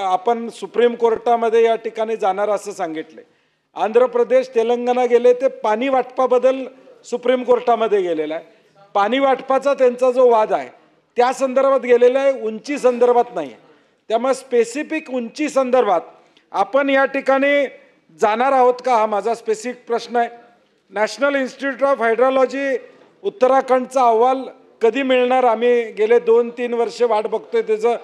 आपण सुप्रीम कोर्टामध्ये या ठिकाणी जाणार असं सांगितले। आंध्र प्रदेश तेलंगणा गेले ते पाणी वाटपाबद्दल सुप्रीम कोर्टामध्ये गेलेला आहे। पाणी वाटपाचा त्यांचा जो वाद आहे त्या संदर्भात गेलेला आहे, उंची संदर्भात नाही। त्यामुळे स्पेसिफिक उंची संदर्भात आपण या ठिकाणी जाणार आहोत का हा माझा स्पेसिफिक प्रश्न आहे। नॅशनल इन्स्टिट्यूट ऑफ हायड्रोलॉजी उत्तराखंडचा अहवाल कधी मिळणार, आम्ही गेले 2-3 वर्ष वाट बघतोय त्याचं,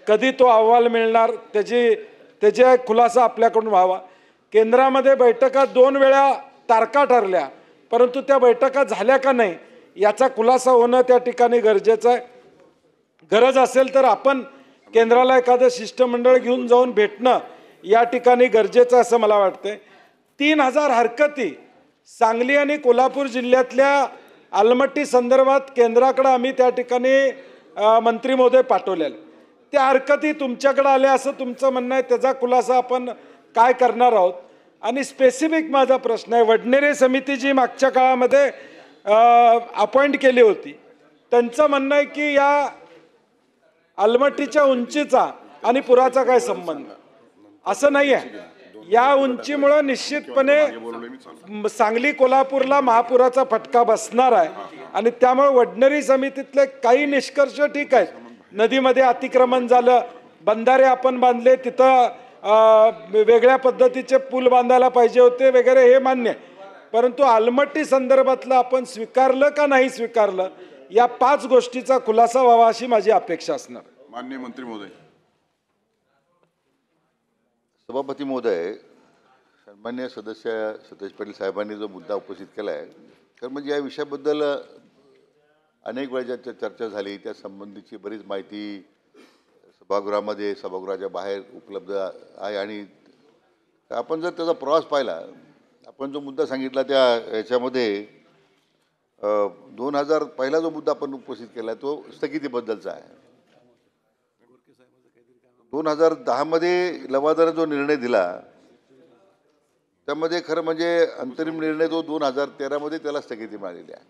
कधी तो अहवाल मिळणार त्याचा खुलासा आपल्याकडून व्हावा। केंद्रामध्ये बैठका 2 वेळा तारखा ठरल्या, परंतु त्या बैठका झाल्या का नाही याचा खुलासा होणं त्या ठिकाणी गरजेचं आहे। गरज असेल तर आपण केंद्राला एखादं शिष्टमंडळ घेऊन जाऊन भेटणं या ठिकाणी गरजेचं असं मला वाटतंय। 3000 हरकती सांगली आणि कोल्हापूर जिल्ह्यातल्या आलमट्टी संदर्भात केंद्राकडे आम्ही त्या ठिकाणी मंत्री महोदय पाठवलेले, त्या हरकती तुमच्याकडे आल्या असं तुमचं म्हणणं आहे, त्याचा खुलासा आपण काय करणार आहोत। आणि स्पेसिफिक माझा प्रश्न आहे, वडनेरे समिती जी मागच्या काळामध्ये अपॉइंट केली होती त्यांचं म्हणणं आहे की या आलमट्टीच्या उंचीचा आणि पुराचा काय संबंध, असं नाही आहे। या उंचीमुळे निश्चितपणे सांगली कोल्हापूरला महापुराचा फटका बसणार आहे आणि त्यामुळे वडनेरी समितीतले काही निष्कर्ष ठीक आहेत, नदीमध्ये अतिक्रमण झालं, बंधारे आपण बांधले, तिथं वेगळ्या पद्धतीचे पूल बांधायला पाहिजे होते वगैरे, हे मान्य आहे। परंतु आलमट्टी संदर्भातलं आपण स्वीकारलं का नाही स्वीकारलं या 5 गोष्टीचा खुलासा व्हावा अशी माझी अपेक्षा असणार। माननीय मंत्री महोदय। सभापती महोदय, सन्मान्य सदस्य सतेज पाटील साहेबांनी जो मुद्दा उपस्थित केला आहे, तर म्हणजे या विषयाबद्दल अनेक वेळा चर्चा झाली, त्या संबंधीची बरीच माहिती सभागृहामध्ये सभागृहाच्या बाहेर उपलब्ध आहे। आणि आपण जर त्याचा प्रवास पाहिला, आपण जो मुद्दा सांगितला त्या याच्यामध्ये 2000 पहिला जो मुद्दा आपण उपस्थित केला तो स्थगितीबद्दलचा आहे। 2010 मध्ये लवादाने जो निर्णय दिला त्यामध्ये खरं म्हणजे अंतरिम निर्णय तो 2013 मध्ये त्याला स्थगिती मिळालेली आहे।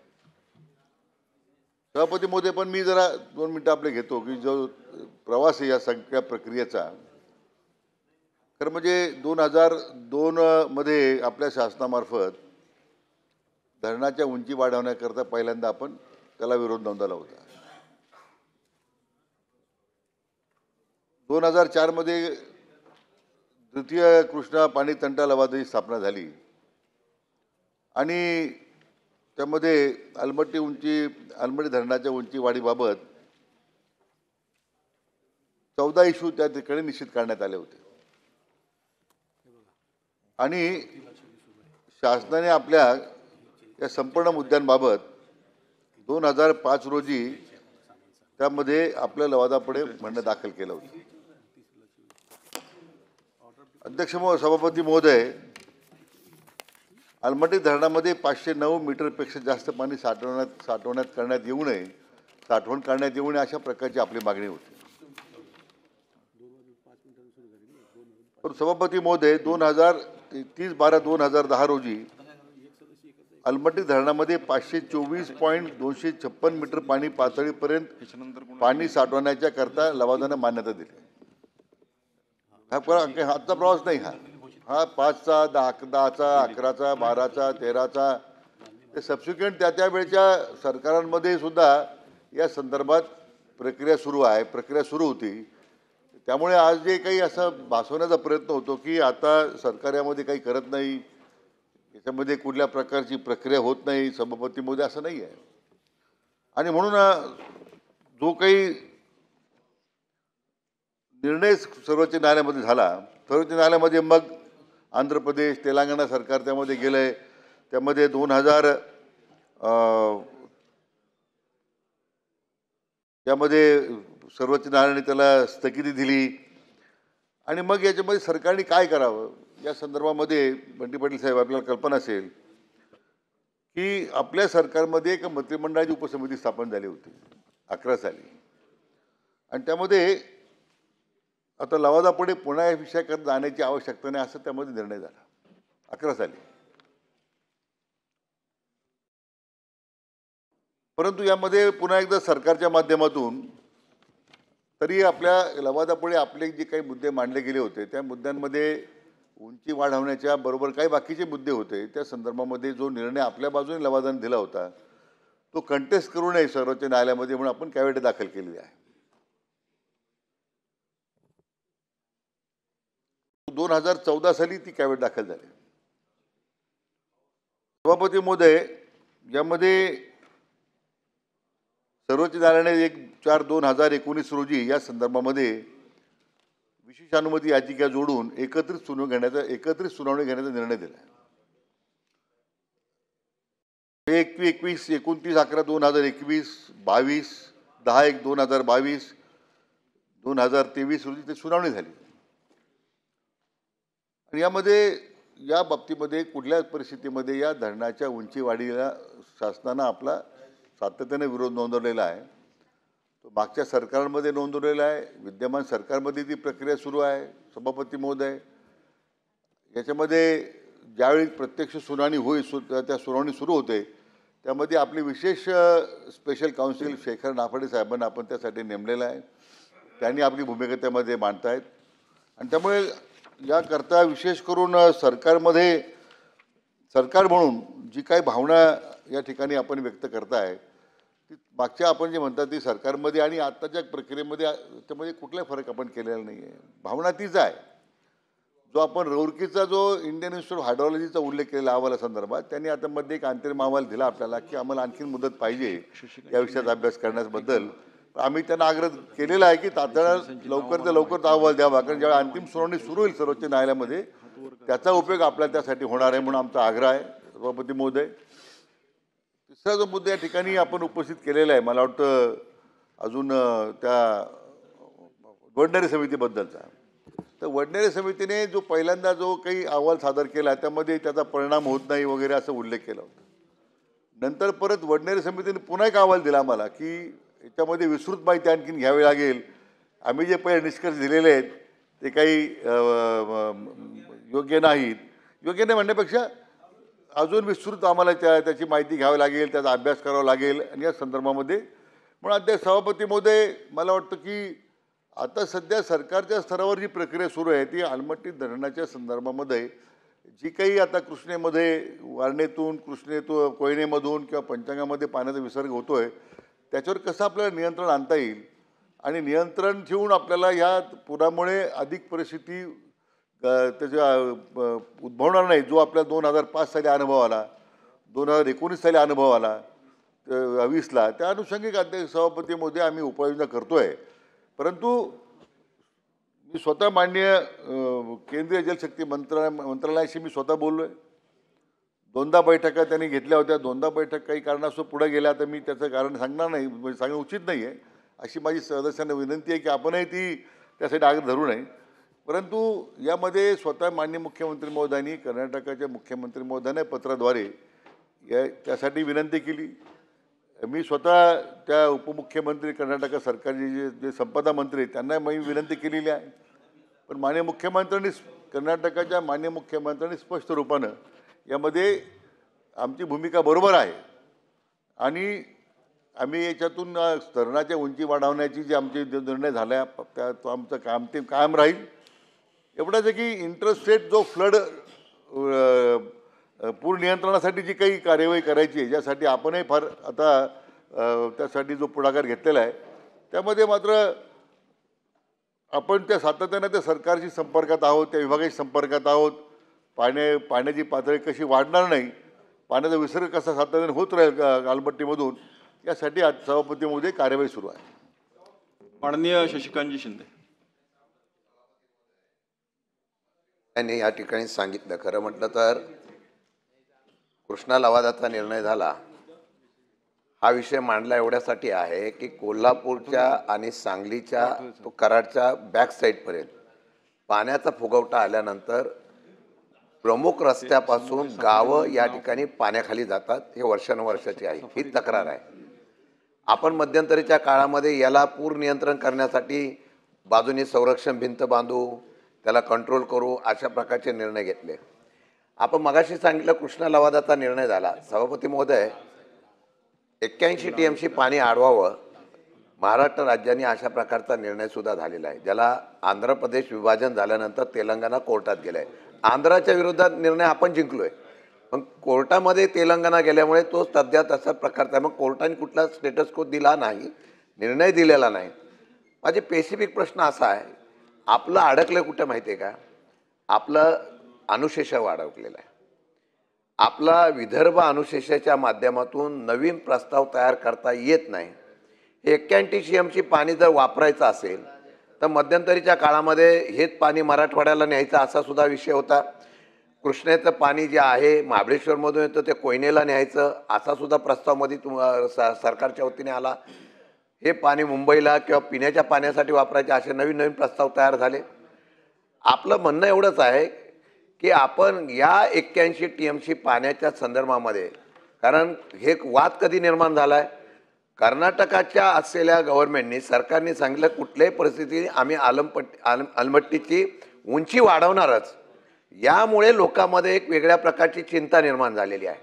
सभापती महोदय, पण मी जरा 2 मिनिटं आपले घेतो की जो प्रवास आहे या सगळ्या प्रक्रियेचा, खरं म्हणजे 2002 मध्ये आपल्या शासनामार्फत धरणाच्या उंची वाढवण्याकरता पहिल्यांदा आपण त्याला विरोध नोंदवला होता। 2004 मध्ये द्वितीय कृष्णा पाणी तंटा लवादाची स्थापना झाली आणि त्यामध्ये आलमट्टी धरणाच्या उंची वाढीबाबत 14 इश्यू त्या ठिकाणी निश्चित करण्यात आले होते आणि शासनाने आपल्या या संपूर्ण मुद्द्यांबाबत 2005 रोजी त्यामध्ये आपल्या लवादापुढे म्हणणं दाखल केलं होतं। अध्यक्ष सभापती महोदय, आलमट्टी धरणामध्ये 509 मीटरपेक्षा जास्त पाणी साठवण करण्यात येऊ नये अशा प्रकारची आपली मागणी होती। पण सभापती महोदय 30/12/2010 रोजी आलमट्टी धरणामध्ये 524.256 मीटर पाणी पातळीपर्यंत पाणी साठवण्याच्या करता लवादाने मान्यता दिली। हा आजचा प्रवास नाही, हा 5चा 10चा 11चा 12चा 13चा ते सबसिक्वेंट त्या वेळच्या सरकारांमध्ये सुद्धा या संदर्भात प्रक्रिया सुरू होती। त्यामुळे आज जे काही असं भासवण्याचा प्रयत्न होतो की आता सरकार यामध्ये काही करत नाही, याच्यामध्ये कुठल्या प्रकारची प्रक्रिया होत नाही, सभापती महोदय, असं नाही आहे। आणि म्हणून जो काही निर्णय सर्वोच्च न्यायालयामध्ये झाला, सर्वोच्च न्यायालयामध्ये मग आंध्र प्रदेश तेलंगणा सरकार त्यामध्ये गेलंय, त्यामध्ये 2000 त्यामध्ये सर्वोच्च न्यायालयाने त्याला स्थगिती दिली आणि मग याच्यामध्ये सरकारने काय करावं या संदर्भामध्ये बंटी पाटील साहेब आपल्याला कल्पना असेल की आपल्या सरकारमध्ये एक मंत्रिमंडळाची उपसमिती स्थापन झाली होती 11 साली आणि त्यामध्ये आता लवादापुढे पुन्हा या विषयाकडे जाण्याची आवश्यकता नाही असं त्यामध्ये निर्णय झाला 11 साली। परंतु यामध्ये पुन्हा एकदा सरकारच्या माध्यमातून तरी आपल्या लवादापुढे आपले जे काही मुद्दे मांडले गेले होते त्या मुद्द्यांमध्ये उंची वाढवण्याच्या बरोबर काही बाकीचे मुद्दे होते. त्या संदर्भामध्ये जो निर्णय आपल्या बाजूने लवादाने दिला होता तो कंटेस्ट करू नये सर्वोच्च न्यायालयामध्ये म्हणून आपण कॅव्हेट दाखल केलेली आहे. 2014 साली ती कॅव्हेट दाखल झाली. सभापती महोदय, यामध्ये सर्वोच्च न्यायालयाने 1/4/2019 रोजी या संदर्भामध्ये विशेष अनुमती याचिका जोडून एकत्रित सुनावणी घेण्याचा निर्णय दिला. 29/11/2021, 22/10/2022, 2023 रोजी ते सुनावणी झाली. आणि या बाबतीमध्ये कुठल्याच परिस्थितीमध्ये या धरणाच्या उंची वाढीला शासनानं आपला सातत्याने विरोध नोंदवलेला आहे. तो मागच्या सरकारमध्ये नोंदवलेला आहे, विद्यमान सरकारमध्ये ती प्रक्रिया सुरू आहे. सभापती महोदय, याच्यामध्ये ज्यावेळी प्रत्यक्ष सुनावणी त्या सुनावणी सुरू होते त्यामध्ये आपले विशेष स्पेशल काउन्सिल शेखर नाफाडे साहेबांना आपण त्यासाठी नेमलेलं आहे. त्यांनी आपली भूमिका त्यामध्ये मांडतायत. आणि त्यामुळे याकरता विशेष करून सरकार म्हणून जी काही भावना या ठिकाणी आपण व्यक्त करताय ती मागच्या आपण जे म्हणतात ती सरकारमध्ये आणि आत्ताच्या प्रक्रियेमध्ये त्यामध्ये कुठलाही फरक आपण केलेला नाही आहे. भावना तीच आहे. जो आपण रुरकीचा जो इंडियन इन्स्टिट्यूट ऑफ हायड्रॉलॉजीचा उल्लेख केलेला अहवालासंदर्भात त्यांनी आता मध्ये एक अंतरिम अहवाल दिला आपल्याला की आम्हाला आणखी मुदत पाहिजे या विषयाचा अभ्यास करण्याबद्दल. आम्ही त्यांना आग्रह केलेला आहे की तातडीने लवकरात लवकर अहवाल द्यावा, कारण ज्यावेळी अंतिम सुनावणी सुरू होईल सर्वोच्च न्यायालयामध्ये त्याचा उपयोग आपल्याला त्यासाठी होणार आहे म्हणून आमचा आग्रह आहे. सभापती महोदय, तिसरा जो मुद्दा या ठिकाणी आपण उपस्थित केलेला आहे मला वाटतं अजून त्या वडनेरे समितीबद्दलचा. तर वडनेरे समितीने जो पहिल्यांदा जो काही अहवाल सादर केला त्यामध्ये त्याचा परिणाम होत नाही वगैरे असं उल्लेख केला होता. नंतर परत वडनेरे समितीने पुन्हा एक अहवाल दिला आम्हाला की याच्यामध्ये विस्तृत माहिती आणखीन घ्यावी लागेल. आम्ही जे पहिले निष्कर्ष दिलेले आहेत ते काही योग्य नाहीत. योग्य नाही म्हणण्यापेक्षा अजून विस्तृत आम्हाला त्याची माहिती घ्यावी लागेल, त्याचा अभ्यास करावा लागेल. आणि या संदर्भामध्ये म्हणून अध्यक्ष सभापती महोदय, मला वाटतं की आता सध्या सरकारच्या स्तरावर जी प्रक्रिया सुरू आहे ती अलमट्टी धरणाच्या संदर्भामध्ये जी काही आता कृष्णेमध्ये वारणेतून कोयनेमधून किंवा पंचगंगामध्ये पाण्याचा विसर्ग होतो आहे त्याच्यावर कसं आपल्याला नियंत्रण आणता येईल आणि नियंत्रण ठेवून आपल्याला या पुरामुळे अधिक परिस्थिती त्याच्या उद्भवणार नाही जो आपल्या 2005 साली अनुभव आला, 2019 साली अनुभव आला, 20ला. त्या अनुषंगिक अध्यक्ष सभापती महोदय आम्ही उपाययोजना करतोय. परंतु मी स्वतः माननीय केंद्रीय जलशक्ती मंत्रालयाशी मी स्वतः बोललोय. 2दा बैठका त्यांनी घेतल्या होत्या. 2दा बैठक काही कारणास्तव पुढे गेल्या तर मी त्याचं कारण सांगणार नाही, म्हणजे सांगणं उचित नाही आहे. अशी माझी सदस्यांना विनंती आहे की आपणही ती त्यासाठी आग्रह धरू नये. परंतु यामध्ये स्वतः माननीय मुख्यमंत्री महोदयांनी कर्नाटकाच्या मुख्यमंत्री महोदयांना पत्राद्वारे त्यासाठी विनंती केली. मी स्वतः त्या उपमुख्यमंत्री कर्नाटक सरकारचे जे संपदा मंत्री आहेत त्यांना मी विनंती केलेली आहे. पण माननीय मुख्यमंत्र्यांनी कर्नाटकाच्या माननीय मुख्यमंत्र्यांनी स्पष्ट रूपानं यामध्ये आमची भूमिका बरोबर आहे आणि आम्ही याच्यातून धरणाच्या उंची वाढवण्याची जे आमचे निर्णय झाला तो आमचं काम ते कायम राहील. एवढंच आहे की इंटरस्टेट जो फ्लड पूर नियंत्रणासाठी जी काही कार्यवाही करायची आहे ज्यासाठी आपणही फार आता त्यासाठी जो पुढाकार घेतलेला आहे त्यामध्ये मात्र आपण त्या सातत्याने त्या सरकारशी संपर्कात आहोत, त्या विभागाशी संपर्कात आहोत. पाण्याची पातळी कशी वाढणार नाही, पाण्याचा विसर्ग कसा सातत्याने होत राहील गालपट्टीमधून यासाठी आज सभापतीमध्ये कार्यवाही सुरू आहे. माननीय शशिकांतजी शिंदे यांनी या ठिकाणी सांगितलं. खरं म्हटलं तर कृष्णा लवादाचा निर्णय झाला हा विषय मांडला एवढ्यासाठी आहे की कोल्हापूरच्या आणि सांगलीच्या तो कराडच्या बॅक साईडपर्यंत पाण्याचा फुगवटा आल्यानंतर प्रमुख रस्त्यापासून गावं या ठिकाणी पाण्याखाली जातात. हे वर्षानुवर्षाची आहे ही तक्रार आहे. आपण मध्यंतरीच्या काळामध्ये याला पूर नियंत्रण करण्यासाठी बाजूने संरक्षण भिंत बांधू, त्याला कंट्रोल करू अशा प्रकारचे निर्णय घेतले. आपण मगाशी सांगितलं कृष्णा लवादाचा निर्णय झाला. सभापती महोदय 81 TMC पाणी अडवावं महाराष्ट्र राज्याने अशा प्रकारचा निर्णय सुद्धा झालेला आहे, ज्याला आंध्र प्रदेश विभाजन झाल्यानंतर तेलंगणा कोर्टात गेलं आहे. आंध्राच्या विरोधात निर्णय आपण जिंकलोय, पण कोर्टामध्ये तेलंगणा गेल्यामुळे तो सध्या तसा प्रकारचा आहे. मग कोर्टाने कुठला स्टेटस को दिला नाही, निर्णय दिलेला नाही. माझे स्पेसिफिक प्रश्न असा आहे, आपलं अडकलं कुठं माहिती आहे का? आपलं अनुशेषावर अडकलेलं आहे. आपला विदर्भ अनुशेषाच्या माध्यमातून नवीन प्रस्ताव तयार करता येत नाही. 81 TMC पाणी जर वापरायचं असेल तर मध्यंतरीच्या काळामध्ये हेच पाणी मराठवाड्याला न्यायचं असा सुद्धा विषय होता. कृष्णेचं पाणी जे आहे महाबळेश्वरमधून येतं ते कोयनेला न्यायचं असा सुद्धा प्रस्ताव मध्ये सरकारच्या वतीने आला. हे पाणी मुंबईला किंवा पिण्याच्या पाण्यासाठी वापरायचे असे नवीन नवीन प्रस्ताव तयार झाले. आपलं म्हणणं एवढंच आहे की आपण या 81 TMC पाण्याच्या संदर्भामध्ये, कारण हे वाद कधी निर्माण झाला आहे, कर्नाटकाच्या असलेल्या गव्हर्नमेंटनी सरकारने सांगितलं कुठल्याही परिस्थितीत आम्ही अलमट्टीची उंची वाढवणारच. यामुळे लोकांमध्ये एक वेगळ्या प्रकारची चिंता निर्माण झालेली आहे.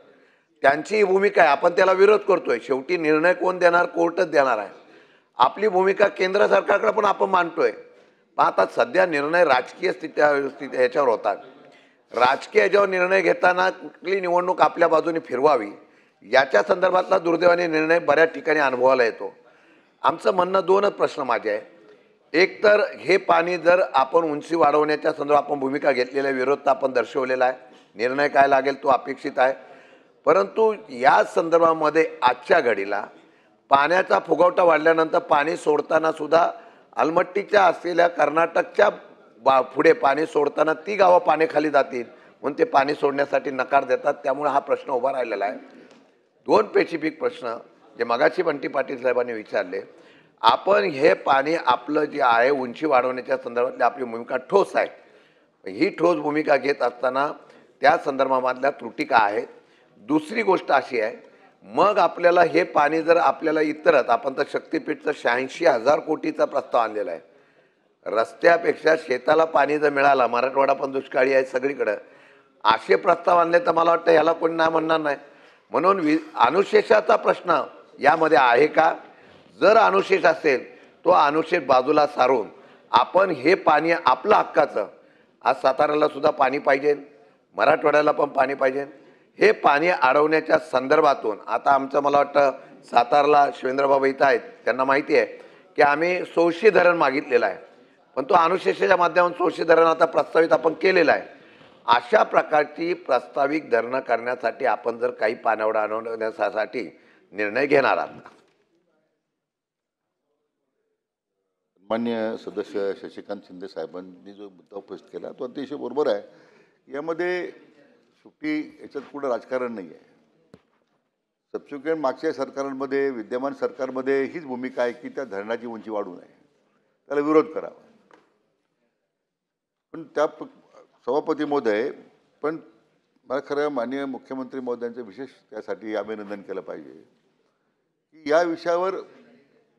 त्यांची ही भूमिका आहे, आपण त्याला विरोध करतोय. शेवटी निर्णय कोण देणार? कोर्टच देणार आहे. आपली भूमिका केंद्र सरकारकडे पण आपण मांडतोय. पण आता सध्या निर्णय राजकीय स्थिती ह्याच्यावर होतात. राजकीय ह्याच्यावर निर्णय घेताना कुठली निवडणूक आपल्या बाजूने फिरवावी याच्या संदर्भातला दुर्दैवाने निर्णय बऱ्याच ठिकाणी अनुभवायला येतो. आमचं म्हणणं दोनच प्रश्न माझे आहे. एक तर हे पाणी जर आपण उंची वाढवण्याच्या संदर्भात आपण भूमिका घेतलेल्या विरोध आपण दर्शवलेला आहे. निर्णय काय लागेल तो अपेक्षित आहे. परंतु या संदर्भामध्ये आजच्या घडीला पाण्याचा फुगवटा वाढल्यानंतर पाणी सोडताना सुद्धा अलमट्टीच्या असलेल्या कर्नाटकच्या पुढे पाणी सोडताना ती गावं पाण्याखाली जातील म्हणून ते पाणी सोडण्यासाठी नकार देतात. त्यामुळे हा प्रश्न उभा राहिलेला आहे. दोन स्पेसिफिक प्रश्न जे मगाशी बंटी पाटील साहेबांनी विचारले, आपण हे पाणी आपलं जे आहे उंची वाढवण्याच्या संदर्भातली आपली भूमिका ठोस आहे. ही ठोस भूमिका घेत असताना त्या संदर्भामधल्या त्रुटी काय आहेत? दुसरी गोष्ट अशी आहे, मग आपल्याला हे पाणी जर आपल्याला इतरत, आपण तर शक्तीपीठचं 86,000 कोटीचा प्रस्ताव आणलेला आहे. रस्त्यापेक्षा शेताला पाणी जर मिळालं, मराठवाडा पण दुष्काळी आहे सगळीकडं, असे प्रस्ताव आणले तर मला वाटतं याला कोणी नाही म्हणणार नाही. म्हणून अनुशेषाचा प्रश्न यामध्ये आहे का? जर अनुशेष असेल तो अनुशेष बाजूला सारून आपण हे पाणी आपलं हक्काचं, आज साताऱ्याला सुद्धा पाणी पाहिजे, मराठवाड्याला पण पाणी पाहिजे, हे पाणी अडवण्याच्या संदर्भातून आता आमचं मला वाटतं सातारला शिवेंद्रबाबा इथं आहेत, त्यांना माहिती आहे की आम्ही सोळशी धरण मागितलेलं आहे, पण तो अनुशेषाच्या माध्यमातून सोळशी धरण आता प्रस्तावित आपण केलेलं आहे. अशा प्रकारची प्रस्तावित धरणं करण्यासाठी आपण जर काही पाणवडा आणवण्यासाठी निर्णय घेणार आहात. मान्य सदस्य शशिकांत शिंदे साहेबांनी जो मुद्दा उपस्थित केला तो अतिशय बरोबर आहे. यामध्ये शेवटी याच्यात कुठं राजकारण नाही आहे. सबसिक्वेंट मागच्या सरकारांमध्ये, विद्यमान सरकारमध्ये हीच भूमिका आहे की त्या धरणाची उंची वाढू नये, त्याला विरोध करावा. पण त्या सभापती महोदय, पण मला खरं माननीय मुख्यमंत्री महोदयांचं विशेष त्यासाठी अभिनंदन केलं पाहिजे की या विषयावर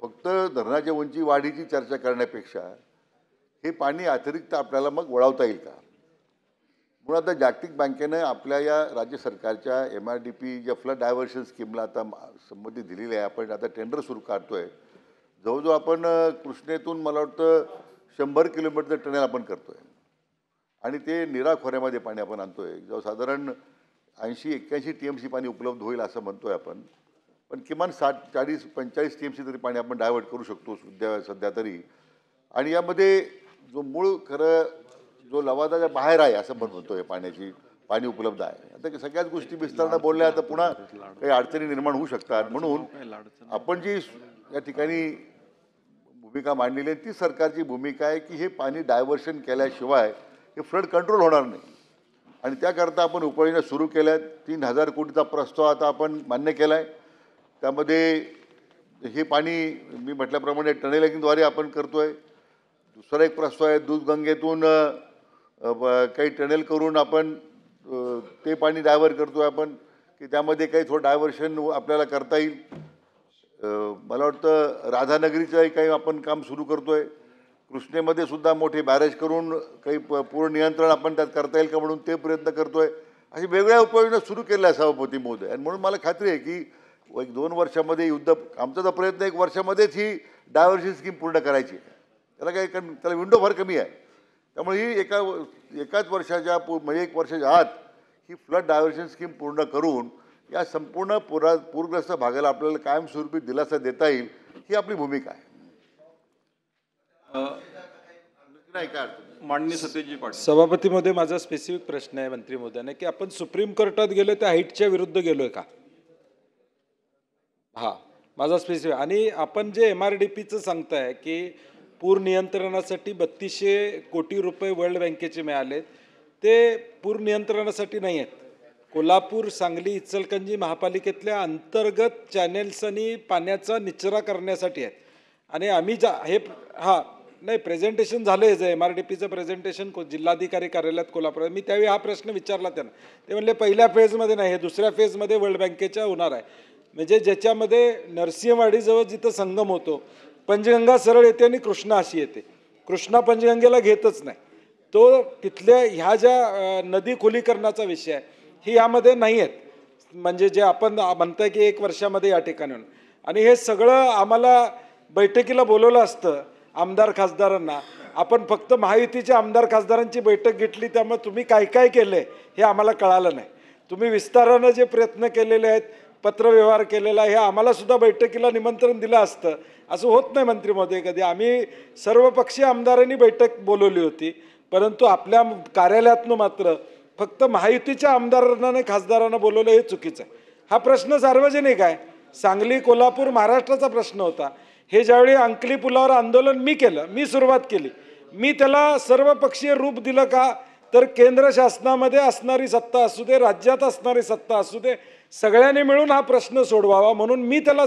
फक्त धरणाच्या उंची वाढीची चर्चा करण्यापेक्षा हे पाणी अतिरिक्त आपल्याला मग वळवता येईल का? म्हणून आता जागतिक बँकेनं आपल्या या राज्य सरकारच्या MRDP ज्या फ्लड डायव्हर्शन स्कीमला आता संमती दिलेली आहे. आपण आता टेंडर सुरू करतोय. जवळजवळ आपण कृष्णेतून मला वाटतं 100 किलोमीटर टनेल आपण करतोय आणि ते नीरा खोऱ्यामध्ये पाणी आपण आणतोय. जवळ साधारण 80-81 TMC पाणी उपलब्ध होईल असं म्हणतोय आपण, पण किमान 40-45 TMC तरी पाणी आपण डायव्हर्ट करू शकतो सध्या तरी. आणि यामध्ये जो मूळ खरं जो लवादाच्या बाहेर आहे असं म्हणतोय पाणी उपलब्ध आहे. आता सगळ्याच गोष्टी विस्तारानं बोलल्या तर पुन्हा काही अडचणी निर्माण होऊ शकतात. म्हणून आपण जी या ठिकाणी भूमिका मांडलेली आहे ती सरकारची भूमिका आहे की हे पाणी डायव्हर्शन केल्याशिवाय हे फ्लड कंट्रोल होणार नाही. आणि त्याकरता आपण उपाययोजना सुरू केल्या आहेत. 3,000 कोटीचा प्रस्ताव आता आपण मान्य केला आहे. त्यामध्ये हे पाणी मी म्हटल्याप्रमाणे टनेलिंगद्वारे आपण करतोय. दुसरा एक प्रस्ताव आहे दूधगंगेतून काही टनेल करून आपण ते पाणी डायव्हर्ट करतोय आपण की त्यामध्ये काही थोडं डायव्हर्शन आपल्याला करता येईल. मला वाटतं राधानगरीचंही काही आपण काम सुरू करतोय. कृष्णेमध्ये सुद्धा मोठे बॅरेज करून काही पूर्ण नियंत्रण आपण त्यात करता येईल का म्हणून ते प्रयत्न करतोय. अशी वेगवेगळ्या उपाययोजना सुरू केल्या सभापती महोदय. आणि म्हणून मला खात्री आहे की एक 2 वर्षामध्ये युद्ध, आमचा तर प्रयत्न 1 वर्षामध्येच ही डायव्हर्शन स्कीम पूर्ण करायची आहे. त्याला काही त्याला विंडो फार कमी आहे. त्यामुळे ही एकाच वर्षाच्या म्हणजे 1 वर्षाच्या आत ही फ्लड डायव्हर्शन स्कीम पूर्ण करून या संपूर्ण पूरग्रस्त भागाला आपल्याला कायमस्वरूपी दिलासा देता येईल, ही आपली भूमिका आहे. नाही काय माननीय सत्यजित पाटील. सभापती महोदय, माझा स्पेसिफिक प्रश्न आहे मंत्री महोदयांना की आपण सुप्रीम कोर्टात गेलो त्या हाईटच्या विरुद्ध गेलोय का? हा माझा स्पेसिफिक. आणि आपण जे MRDPचं सांगताय की पूर नियंत्रणासाठी 3200 कोटी रुपये वर्ल्ड बँकेचे मिळाले, ते पूर नियंत्रणासाठी नाही आहेत. कोल्हापूर, सांगली, इचलकरंजी महापालिकेतल्या अंतर्गत चॅनेल्स आणि पाण्याचा निचरा करण्यासाठी आहेत. आणि आम्ही हे नाही प्रेझेंटेशन झालं आहे, जे MRDPचं प्रेझेंटेशन जिल्हाधिकारी कार्यालयात कोल्हापूर, मी त्यावेळी हा प्रश्न विचारला त्यांना. ते म्हणले पहिल्या फेजमध्ये नाही, हे दुसऱ्या फेजमध्ये वर्ल्ड बँकेच्या होणार आहे. म्हणजे ज्याच्यामध्ये नरसिंहवाडीजवळ जिथं संगम होतो, पंचगंगा सरळ येते आणि कृष्णा अशी येते. कृष्णा पंचगंगेला घेतच नाही. तो तिथल्या ह्या ज्या नदी खोलीकरणाचा विषय आहे, ही यामध्ये नाही आहेत. म्हणजे जे आपण म्हणताय की 1 वर्षामध्ये या ठिकाणी. आणि हे सगळं आम्हाला बैठकीला बोलवलं असतं आमदार खासदारांना. आपण फक्त महायुतीच्या आमदार खासदारांची बैठक घेतली, त्यामुळे तुम्ही काय काय केलं आहे हे आम्हाला कळालं नाही. तुम्ही विस्तारानं जे प्रयत्न केलेले आहेत, पत्रव्यवहार केलेला आहे, हे आम्हाला सुद्धा बैठकीला निमंत्रण दिलं असतं. असं होत नाही मंत्री महोदय कधी. आम्ही सर्वपक्षीय आमदारांनी बैठक बोलवली होती, परंतु आपल्या कार्यालयातनं मात्र फक्त महायुतीच्या आमदारांना आणि खासदारांना बोलवलं, हे चुकीचं आहे. हा प्रश्न सार्वजनिक आहे. सांगली, कोल्हापूर महाराष्ट्राचा प्रश्न होता. हे ज्यावेळी अंकली पुलावर आंदोलन मी केलं, मी सुरुवात केली, मी त्याला सर्वपक्षीय रूप दिलं का? तर केंद्र शासनामध्ये असणारी सत्ता असू दे, राज्यात असणारी सत्ता असू दे, सगळ्यांनी मिळून हा प्रश्न सोडवावा म्हणून मी त्याला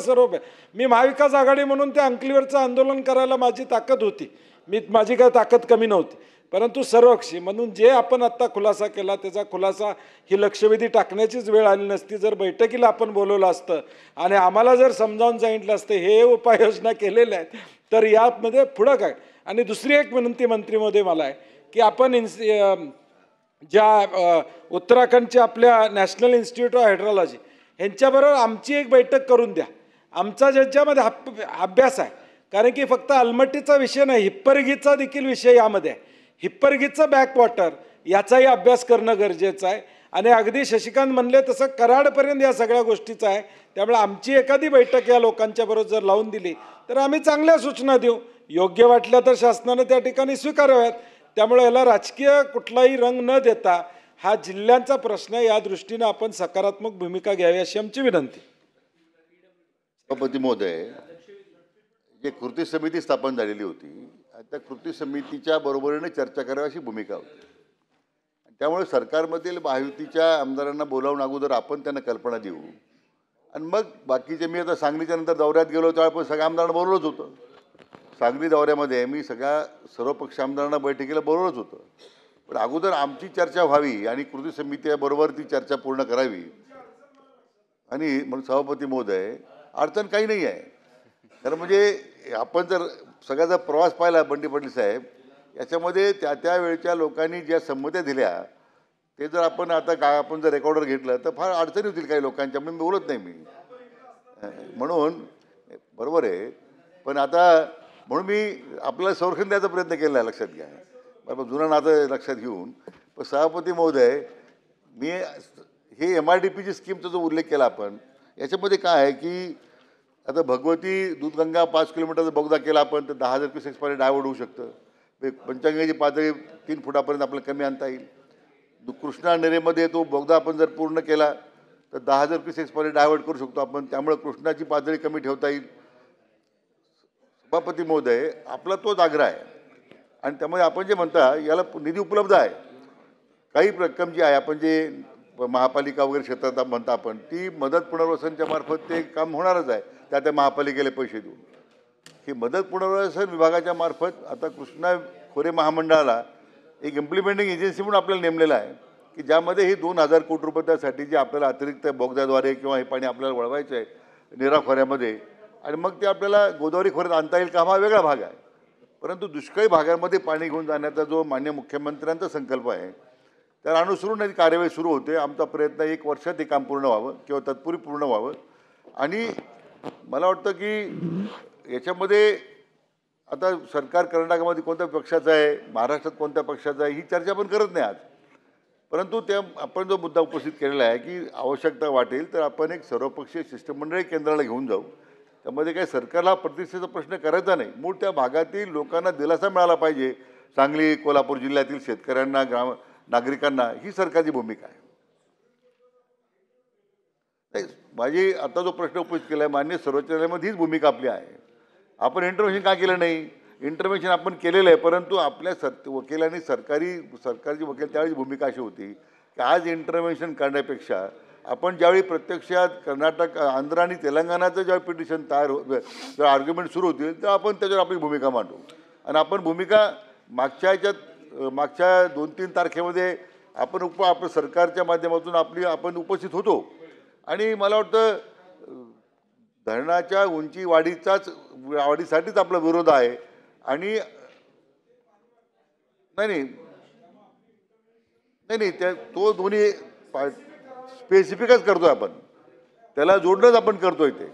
मी महाविकास आघाडी म्हणून त्या अंकलीवरचं आंदोलन करायला माझी ताकद होती. माझी काय ताकद कमी नव्हती. परंतु सर्वपक्षी म्हणून जे आपण आत्ता खुलासा केला, त्याचा खुलासा ही लक्षवेधी टाकण्याचीच वेळ आली नसती जर बैठकीला आपण बोलवलं असतं आणि आम्हाला जर समजावून सांगितलं असतं हे उपाययोजना केलेल्या आहेत, तर यामध्ये पुढं काय. आणि दुसरी एक विनंती मंत्री महोदय मला आहे की आपण ज्या उत्तराखंडच्या आपल्या नॅशनल इन्स्टिट्यूट ऑफ हायड्रॉलॉजी यांच्याबरोबर आमची एक बैठक करून द्या. आमचा ज्याच्यामध्ये अभ्यास आहे, कारण की फक्त अलमट्टीचा विषय नाही, हिप्परगीचा देखील विषय यामध्ये आहे. हिप्परगीचं बॅकवॉटर याचाही अभ्यास करणं गरजेचं आहे. आणि अगदी शशिकांत म्हणले तसं कराडपर्यंत या सगळ्या गोष्टीचं आहे. त्यामुळे आमची एखादी बैठक या लोकांच्या बरोबर जर लावून दिली तर आम्ही चांगल्या सूचना देऊ. योग्य वाटल्या तर शासनानं त्या ठिकाणी स्वीकाराव्यात. त्यामुळे याला राजकीय कुठलाही रंग न देता हा जिल्ह्यांचा प्रश्न आहे, या दृष्टीनं आपण सकारात्मक भूमिका घ्यावी अशी आमची विनंती. सभापती महोदय, जे कृती समिती स्थापन झालेली होती, त्या कृती समितीच्या बरोबरीने चर्चा करावी अशी भूमिका होती. त्यामुळे सरकारमधील महायुतीच्या आमदारांना बोलावून अगोदर आपण त्यांना कल्पना देऊ आणि मग बाकीचे. मी आता सांगलीच्या नंतर दौऱ्यात गेलो तेव्हा आपण सगळ्या आमदारांना बोलवलंच होतं. सांगली दौऱ्यामध्ये मी सर्वपक्ष आमदारांना बैठकीला बोलवलंच होतं. पण अगोदर आमची चर्चा व्हावी आणि कृती समितीबरोबर ती चर्चा पूर्ण करावी. आणि म्हणून सभापती महोदय, अडचण काही नाही आहे. कारण म्हणजे आपण जर सगळ्याचा प्रवास पाहिला बंडी पाटील साहेब, याच्यामध्ये त्या वेळच्या लोकांनी ज्या संमत्या दिल्या ते जर आपण आता आपण जर रेकॉर्डर घेतलं तर फार अडचणी होतील काही लोकांच्या. म्हणून बोलत नाही मी, म्हणून बरोबर आहे. पण आता म्हणून मी आपल्याला संरक्षण द्यायचा प्रयत्न केला आहे, लक्षात घ्या. बरोबर, जुनं नातं लक्षात घेऊन. पण सभापती महोदय, मी हे MRDPची स्कीमचा जो उल्लेख केला आपण, याच्यामध्ये काय आहे की आता भगवती दूधगंगा 5 किलोमीटरचा बोगदा केला आपण तर 10,000 क्युसेक्स पाणी डायव्हर्ट होऊ शकतं. पंचगंगेची पातळी 3 फुटापर्यंत आपल्याला कमी आणता येईल. कृष्णा नदीमध्ये तो बोगदा आपण जर पूर्ण केला तर 10,000 क्युसेक्स पाणी डायव्हर्ट करू शकतो आपण. त्यामुळे कृष्णाची पातळी कमी ठेवता येईल. सभापती महोदय, आपला तोच आग्रह आहे. आणि त्यामुळे आपण जे म्हणता याला निधी उपलब्ध आहे. काही रक्कम जी आहे आपण जे महापालिका वगैरे क्षेत्रात म्हणता आपण, ती मदत पुनर्वसनच्या मार्फत ते काम होणारच आहे. त्या महापालिकेला पैसे देऊन ही मदत पुनर्वसन विभागाच्या मार्फत आता कृष्णा खोरे महामंडळाला एक इम्प्लिमेंटिंग एजन्सी म्हणून आपल्याला नेमलेलं आहे की ज्यामध्ये हे 2,000 कोटी रुपये त्यासाठी जे आपल्याला अतिरिक्त बोगद्याद्वारे किंवा हे पाणी आपल्याला वळवायचं आहे नीरा खोऱ्यामध्ये आणि मग ते आपल्याला गोदावरी खोऱ्यात आणता येईल का, हा वेगळा भाग आहे. परंतु दुष्काळी भागांमध्ये पाणी घेऊन जाण्याचा जो माननीय मुख्यमंत्र्यांचा संकल्प आहे त्याला अनुसरून ही कार्यवाही सुरू होते. आमचा प्रयत्न 1 वर्षात हे काम पूर्ण व्हावं किंवा तत्पूर्वी पूर्ण व्हावं आणि मला वाटतं की याच्यामध्ये आता सरकार कर्नाटकामध्ये कोणत्या पक्षाचं आहे, महाराष्ट्रात कोणत्या पक्षाचं आहे, ही चर्चा आपण करत नाही आज. परंतु त्या आपण जो मुद्दा उपस्थित केलेला आहे की आवश्यकता वाटेल तर आपण एक सर्वपक्षीय शिष्टमंडळ केंद्राला घेऊन जाऊ. त्यामध्ये काही सरकारला प्रतिष्ठेचा प्रश्न करायचा नाही. मूळ त्या भागातील लोकांना दिलासा मिळाला पाहिजे. सांगली, कोल्हापूर जिल्ह्यातील शेतकऱ्यांना, नागरिकांना, ही सरकारची भूमिका आहे. नाही, माझी आता जो प्रश्न उपस्थित केला आहे मान्य सर्वोच्च न्यायालयामध्ये हीच भूमिका आपली आहे. आपण इंटरव्हेन्शन का केलं नाही? इंटरव्हेन्शन आपण केलेलं आहे, परंतु आपल्या वकिलांनी सरकारची वकील त्यावेळी भूमिका अशी होती की आज इंटरव्हेन्शन करण्यापेक्षा आपण ज्यावेळी प्रत्यक्षात कर्नाटक, आंध्र आणि तेलंगणाचं ज्यावेळी पिटिशन जेव्हा आर्ग्युमेंट सुरू होतील तेव्हा आपण त्याच्यावर आपली भूमिका मांडू. आणि आपण भूमिका मागच्या 2-3 तारखेमध्ये आपण सरकारच्या माध्यमातून आपण उपस्थित होतो. आणि मला वाटतं धरणाच्या उंची वाढीसाठीच आपला विरोध आहे. आणि नाही तो दोन्ही स्पेसिफिकच करतोय आपण, त्याला जोडणंच आपण करतोय. ते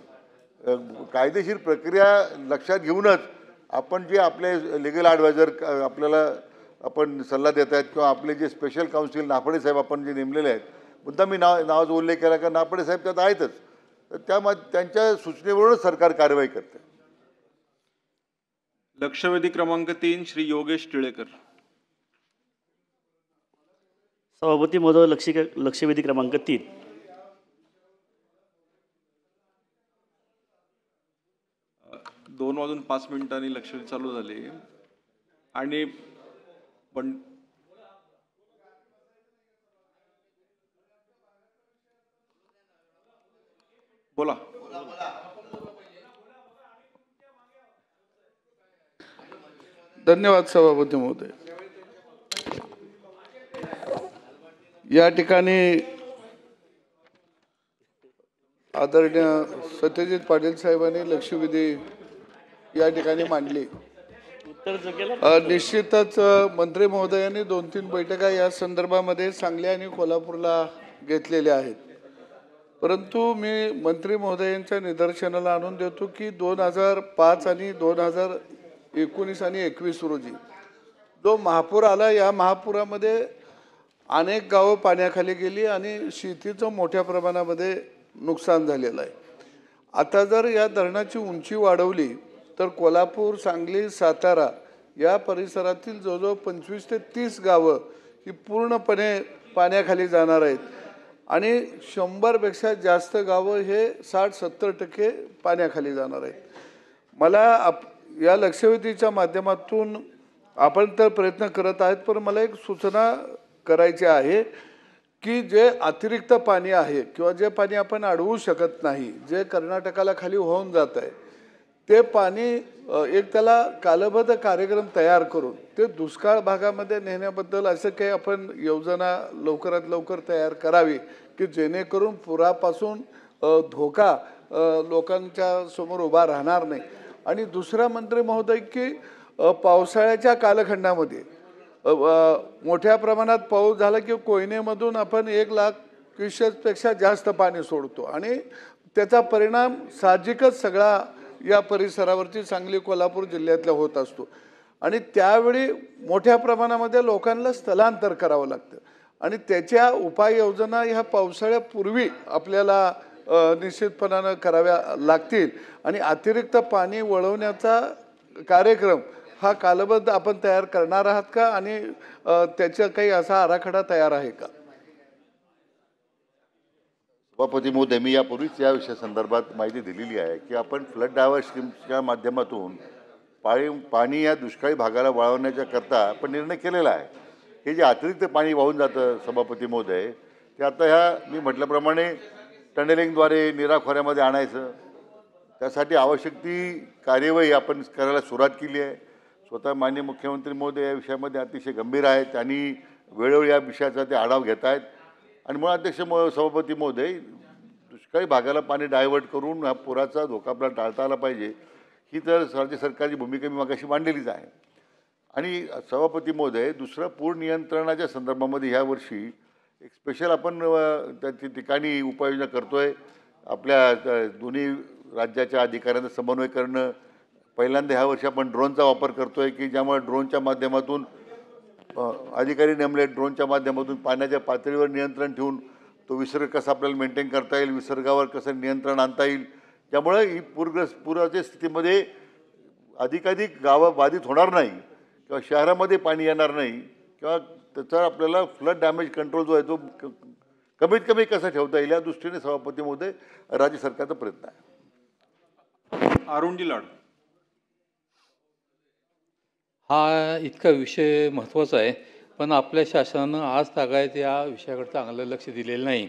कायदेशीर प्रक्रिया लक्षात घेऊनच आपण जे आपले लिगल ॲडवायझर आपल्याला आपण सल्ला देत आहेत किंवा आपले जे स्पेशल काउन्सिल नाफडे साहेब आपण जे नेमलेले आहेत, मुद्दा मी नावाचा उल्लेख केला का नाफडे साहेब त्यात आहेतच, तर त्यांच्या सूचनेवरूनच सरकार कारवाई करते. लक्षवेधी क्रमांक 3 श्री योगेश टिळेकर. सभापती महोदय, लक्षवेधी क्रमांक 3. दोन वाजून 5 मिनिटांनी लक्षवेधी चालू झाले आणि पण बोला. धन्यवाद सभापती महोदय. या ठिकाणी आदरणीय सत्यजित पाटील साहेबांनी लक्षवेधी या ठिकाणी मांडली. निश्चितच मंत्री महोदयांनी 2-3 बैठका या संदर्भामध्ये सांगली आणि कोल्हापूरला घेतलेल्या आहेत. परंतु मी मंत्री महोदयांच्या निदर्शनाला आणून देतो की 2005 आणि 2019 आणि 21 रोजी जो महापूर आला, या महापुरामध्ये अनेक गावं पाण्याखाली गेली आणि शेतीचं मोठ्या प्रमाणामध्ये नुकसान झालेलं आहे. आता जर या धरणाची उंची वाढवली तर कोल्हापूर, सांगली, सातारा या परिसरातील जवळजवळ 25 ते 30 गावं ही पूर्णपणे पाण्याखाली जाणार आहेत आणि 100पेक्षा जास्त गावं हे 60-70% पाण्याखाली जाणार आहेत. मला या लक्षवेधीच्या माध्यमातून आपण तर प्रयत्न करत आहेत, पण मला एक सूचना करायची आहे की जे अतिरिक्त पाणी आहे किंवा जे पाणी आपण अडवू शकत नाही, जे कर्नाटकाला खाली वाहून जात आहे, ते पाणी एक त्याला कालबद्ध कार्यक्रम तयार करून ते दुष्काळ भागामध्ये नेण्याबद्दल असं काही आपण योजना लवकरात लवकर तयार करावी की जेणेकरून पुरापासून धोका लोकांच्या समोर उभा राहणार नाही. आणि दुसरा मंत्री महोदय की पावसाळ्याच्या कालखंडामध्ये मोठ्या प्रमाणात पाऊस झाला की कोयनेमधून आपण 1,00,000 क्युसेक्सपेक्षा जास्त पाणी सोडतो आणि त्याचा परिणाम साहजिकच सगळा या परिसरावरती सांगली, कोल्हापूर जिल्ह्यातल्या होत असतो. आणि त्यावेळी मोठ्या प्रमाणामध्ये लोकांना स्थलांतर करावं लागतं आणि त्याच्या उपाययोजना ह्या पावसाळ्यापूर्वी आपल्याला निश्चितपणानं कराव्या लागतील. आणि अतिरिक्त पाणी वळवण्याचा कार्यक्रम हा कालबद्ध आपण तयार करणार आहात का आणि त्याचा काही असा आराखडा तयार आहे का? सभापती महोदय, मी यापूर्वीच या विषयासंदर्भात माहिती दिलेली आहे की आपण फ्लड डायव्हर्ट स्कीमच्या माध्यमातून पाणी या दुष्काळी भागाला वळवण्याच्या करता आपण निर्णय केलेला आहे. हे जे अतिरिक्त पाणी वाहून जातं सभापती महोदय, ते आता मी म्हटल्याप्रमाणे टनेलिंगद्वारे निराखोऱ्यामध्ये आणायचं, त्यासाठी आवश्यक ती कार्यवाही आपण करायला सुरुवात केली आहे. स्वतः माननीय मुख्यमंत्री महोदय या विषयामध्ये अतिशय गंभीर आहेत, त्यांनी वेळोवेळी या विषयाचा ते आढावा घेत आहेत. आणि मुळात अध्यक्ष सभापती महोदय, दुष्काळी भागाला पाणी डायव्हर्ट करून हा पुराचा धोका आपल्याला टाळता आला पाहिजे, ही तर राज्य सरकारची भूमिका मी मगाशी मांडलेलीच आहे. आणि सभापती महोदय, दुसरं पूर नियंत्रणाच्या संदर्भामध्ये ह्या वर्षी एक स्पेशल आपण त्या ठिकाणी उपाययोजना करतोय. आपल्या दोन्ही राज्याच्या अधिकाऱ्यांचा समन्वय करणं. पहिल्यांदा ह्या वर्षी आपण ड्रोनचा वापर करतोय की ज्यामुळे ड्रोनच्या माध्यमातून अधिकारी नेमले, ड्रोनच्या माध्यमातून पाण्याच्या पातळीवर नियंत्रण ठेवून तो विसर्ग कसा आपल्याला मेंटेन करता येईल, विसर्गावर कसं नियंत्रण आणता येईल, त्यामुळे ही पुराच्या स्थितीमध्ये अधिकाधिक गावं बाधित होणार नाही किंवा शहरामध्ये पाणी येणार नाही किंवा त्याचा आपल्याला फ्लड डॅमेज कंट्रोल जो आहे तो कमीत कमी कसा ठेवता येईल या दृष्टीने सभापती महोदय राज्य सरकारचा प्रयत्न आहे. अरुणजी लाड. हा इतका विषय महत्त्वाचा आहे, पण आपल्या शासनानं आज तागायत या विषयाकडे चांगलं लक्ष दिलेलं नाही.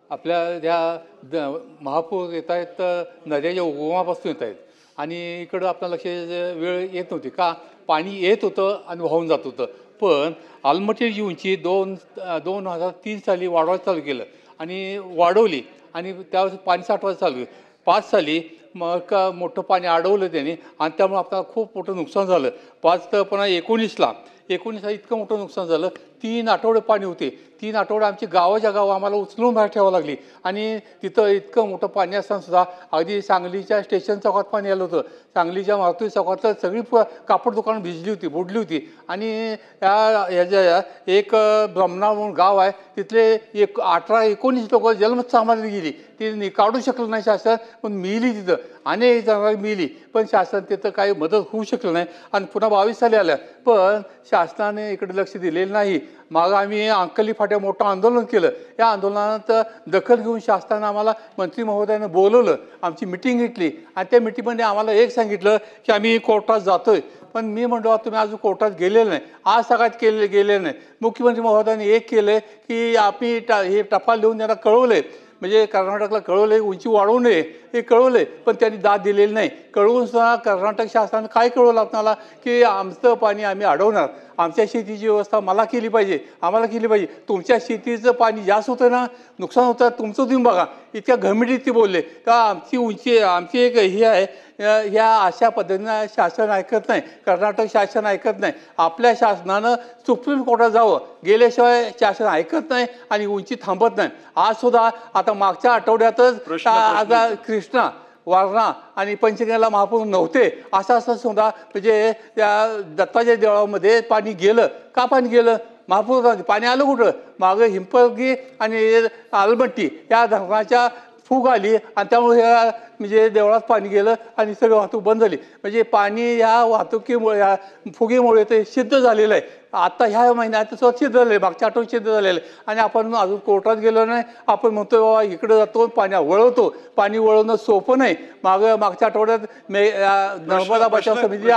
आपल्या त्या महापूर येत आहेत तर नद्याच्या उगमापासून येत आहेत आणि इकडं आपल्या लक्ष वेळ येत नव्हती का, पाणी येत होतं आणि वाहून जात होतं. पण आलमट्टीची उंची 2003 साली वाढवायला चालू केलं आणि वाढवली आणि त्यावेळेस पाणी साठवायला चालू केलं. 5 साली मग मोठं पाणी अडवलं त्याने आणि त्यामुळे आपल्याला खूप मोठं नुकसान झालं. 5 तर पुन्हा 19ला इतकं मोठं नुकसान झालं. 3 आठवडे पाणी होते. 3 आठवडे आमची गावाच्या गावं आम्हाला उचलून बाहेर ठेवावं लागली आणि तिथं इतकं मोठं पाणी असताना सुद्धा अगदी सांगलीच्या स्टेशन चौकात पाणी आलं होतं. सांगलीच्या मारुती चौकात सगळी कापड दुकानं भिजली होती, बुडली होती. आणि ह्याच्या एक ब्रह्मणा म्हणून गाव आहे, तिथले 18-19 लोक जन्मस्थानामध्ये गेली. ती काढू शकलं नाही शासन, पण मिली तिथं अनेक जणांना मिली, पण शासन तिथं काही मदत होऊ शकलं नाही आणि पुन्हा 22 साली आलं. पण शासनाने इकडे लक्ष दिलेलं नाही. मागं आम्ही अंकली फाट्या मोठं आंदोलन केलं. या आंदोलनात दखल घेऊन शासनानं आम्हाला मंत्री महोदयानं बोलवलं, आमची मिटिंग घेतली आणि त्या मिटिंगमध्ये आम्हाला एक सांगितलं की आम्ही कोर्टात जातोय. पण मी म्हणलो तुम्ही अजून कोर्टात गेलेलं नाही, आज सगळ्यात गेलेलं नाही. मुख्यमंत्री महोदयाने एक केलं की आम्ही हे टपाल देऊन त्यांना कळवले, म्हणजे कर्नाटकला कळवले उंची वाढवू नये हे कळवले, पण त्यांनी दाद दिलेली नाही. कळवून सुद्धा कर्नाटक शासनानं काय कळवलं आपल्याला की आमचं पाणी आम्ही अडवणार, आमच्या शेतीची व्यवस्था आम्हाला केली पाहिजे. तुमच्या शेतीचं पाणी जास्त होतं ना, नुकसान होतं, तुमचं तुम्ही बघा. इतक्या घमिडीत ते बोलले का आमची उंची आमची एक हे आहे. ह्या अशा पद्धतीनं शासन ऐकत नाही, कर्नाटक शासन ऐकत नाही. आपल्या शासनानं सुप्रीम कोर्टात जावं, गेल्याशिवाय शासन ऐकत नाही आणि उंची थांबत नाही. आज सुद्धा आता मागच्या आठवड्यातच आता कृष्णा, वारणा आणि पंचगंगेला महापूर नव्हते, असं सुद्धा म्हणजे त्या दत्ताच्या देवळामध्ये पाणी गेलं. का पाणी गेलं? महापूर पाणी आलं कुठं? मागं हिंपरगी आणि आलमट्टी या धरणाच्या फूग आली आणि त्यामुळे ह्या म्हणजे देवळात पाणी गेलं आणि सगळं वाहतूक बंद झाली. म्हणजे पाणी ह्या वाहतुकीमुळे, ह्या फुगीमुळे ते सिद्ध झालेलं आहे. आता ह्या महिन्यात सिद्ध झालं आहे, मागच्या आठवड्यात सिद्ध झालेलं आहे आणि आपण अजून कोर्टात गेलो नाही. आपण म्हणतो बाबा इकडे जातो, पाणी वळवतो. पाणी वळवणं सोपं नाही. मागच्या आठवड्यात नर्मदा बचाव समिती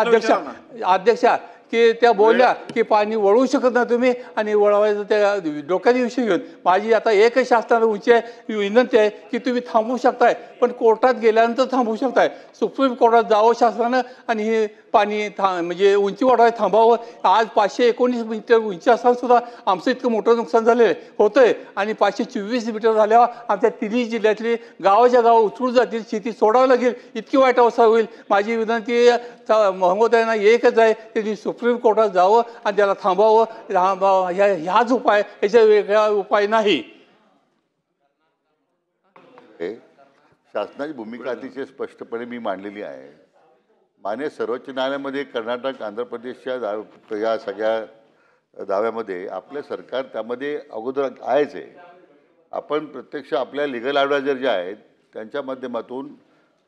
अध्यक्षा की त्या बोलल्या की पाणी वळवू शकत नाही तुम्ही आणि वळवायचं त्या डोक्यात विषय घेऊन. माझी आता एकच शासनाला विनंती आहे की तुम्ही थांबवू शकताय, पण कोर्टात गेल्यानंतर थांबवू शकताय. सुप्रीम कोर्टात जावं शासनानं आणि हे पाणी म्हणजे उंची वाढवायला थांबावं. आज 519 मीटर उंची असताना सुद्धा आमचं इतकं मोठं नुकसान झालेलं होतंय आणि 524 मीटर झाल्यावर आमच्या तिन्ही जिल्ह्यातली गावाच्या गाव उचलून जातील, शेती सोडावं लागेल, इतकी वाईट अवस्था होईल. माझी विनंती महोदयांना एकच आहे की सुप्रीम कोर्टात जावं आणि त्याला थांबावं. ह्याच उपाय, याच्या वेगळा उपाय नाही. शासनाची भूमिका अतिशय स्पष्टपणे मी मांडलेली आहे. मान्य सर्वोच्च न्यायालयामध्ये कर्नाटक, आंध्र प्रदेशच्या या सगळ्या दाव्यामध्ये आपलं सरकार त्यामध्ये अगोदर आहेच आहे. आपण प्रत्यक्ष आपल्या लिगल ॲडवायझर जे आहेत त्यांच्या माध्यमातून